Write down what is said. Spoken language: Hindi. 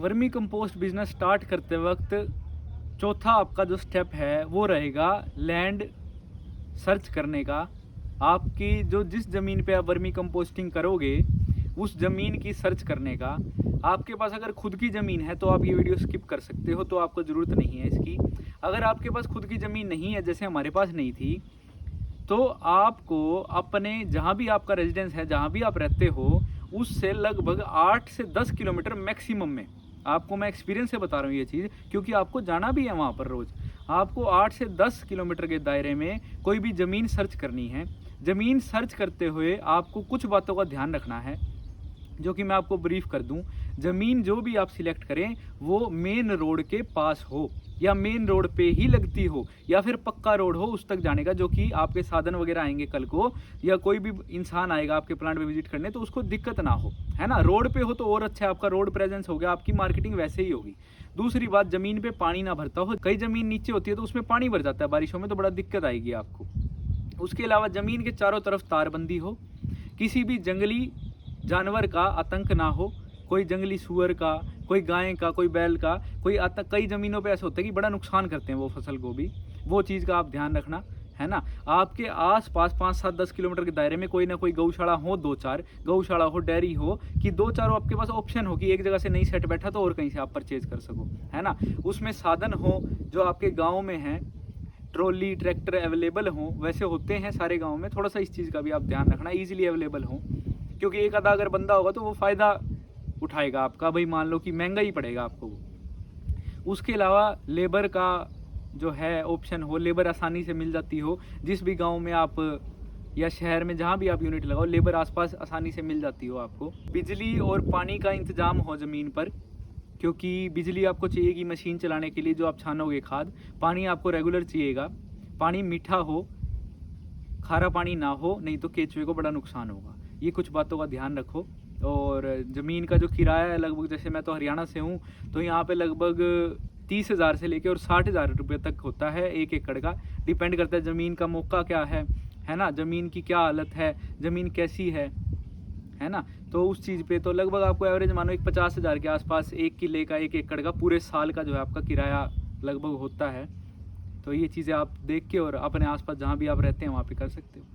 वर्मी कंपोस्ट बिजनेस स्टार्ट करते वक्त चौथा आपका जो स्टेप है वो रहेगा लैंड सर्च करने का। आपकी जो जिस ज़मीन पे आप वर्मी कंपोस्टिंग करोगे उस ज़मीन की सर्च करने का। आपके पास अगर खुद की ज़मीन है तो आप ये वीडियो स्किप कर सकते हो, तो आपको ज़रूरत नहीं है इसकी। अगर आपके पास खुद की ज़मीन नहीं है, जैसे हमारे पास नहीं थी, तो आपको अपने जहाँ भी आपका रेजिडेंस है, जहाँ भी आप रहते हो, उससे लगभग 8 से 10 किलोमीटर मैक्सिमम में, आपको मैं एक्सपीरियंस से बता रहा हूँ ये चीज़, क्योंकि आपको जाना भी है वहाँ पर रोज़। आपको 8 से 10 किलोमीटर के दायरे में कोई भी ज़मीन सर्च करनी है। ज़मीन सर्च करते हुए आपको कुछ बातों का ध्यान रखना है, जो कि मैं आपको ब्रीफ कर दूं। ज़मीन जो भी आप सिलेक्ट करें वो मेन रोड के पास हो, या मेन रोड पे ही लगती हो, या फिर पक्का रोड हो उस तक जाने का, जो कि आपके साधन वगैरह आएंगे कल को, या कोई भी इंसान आएगा आपके प्लांट पे विजिट करने तो उसको दिक्कत ना हो, है ना। रोड पे हो तो और अच्छा है, आपका रोड प्रेजेंस हो गया, आपकी मार्केटिंग वैसे ही होगी। दूसरी बात, ज़मीन पे पानी ना भरता हो। कई ज़मीन नीचे होती है तो उसमें पानी भर जाता है बारिशों में, तो बड़ा दिक्कत आएगी आपको। उसके अलावा ज़मीन के चारों तरफ तारबंदी हो, किसी भी जंगली जानवर का आतंक ना हो, कोई जंगली सुअर का, कोई गाय का, कोई बैल का, कोई आतंक। कई ज़मीनों पे ऐसा होता है कि बड़ा नुकसान करते हैं वो फसल को भी, वो चीज़ का आप ध्यान रखना, है ना। आपके आस पास 5, 7, 10 किलोमीटर के दायरे में कोई ना कोई गौशाला हो, 2-4 गौशाला हो, डेयरी हो, कि 2-4 आपके पास ऑप्शन हो कि एक जगह से नहीं सेट बैठा तो और कहीं से आप परचेज कर सको, है ना। उसमें साधन हो जो आपके गाँव में हैं, ट्रॉली ट्रैक्टर अवेलेबल हों, वैसे होते हैं सारे गाँव में, थोड़ा सा इस चीज़ का भी आप ध्यान रखना, ईजिली अवेलेबल हों, क्योंकि एक आधा अगर बंदा होगा तो वो फ़ायदा उठाएगा आपका, भाई मान लो कि महंगा ही पड़ेगा आपको वो। उसके अलावा लेबर का जो है ऑप्शन हो, लेबर आसानी से मिल जाती हो, जिस भी गांव में आप या शहर में जहां भी आप यूनिट लगाओ, लेबर आसपास आसानी से मिल जाती हो आपको। बिजली और पानी का इंतजाम हो ज़मीन पर, क्योंकि बिजली आपको चाहिएगी मशीन चलाने के लिए जो आप छानोगे खाद। पानी आपको रेगुलर चाहिएगा, पानी मीठा हो, खारा पानी ना हो, नहीं तो केंचुए को बड़ा नुकसान होगा। ये कुछ बातों का ध्यान रखो। और ज़मीन का जो किराया है, लगभग, जैसे मैं तो हरियाणा से हूँ, तो यहाँ पे लगभग 30,000 से लेकर और 60,000 रुपये तक होता है 1 एकड़ का। डिपेंड करता है ज़मीन का मौका क्या है ना, ज़मीन की क्या हालत है, ज़मीन कैसी है ना। तो उस चीज़ पे तो लगभग आपको एवरेज मानो एक 50,000 के आसपास 1 किले का, 1 एकड़ का पूरे साल का जो है आपका किराया लगभग होता है। तो ये चीज़ें आप देख के और अपने आसपास जहाँ भी आप रहते हैं वहाँ पे कर सकते हो।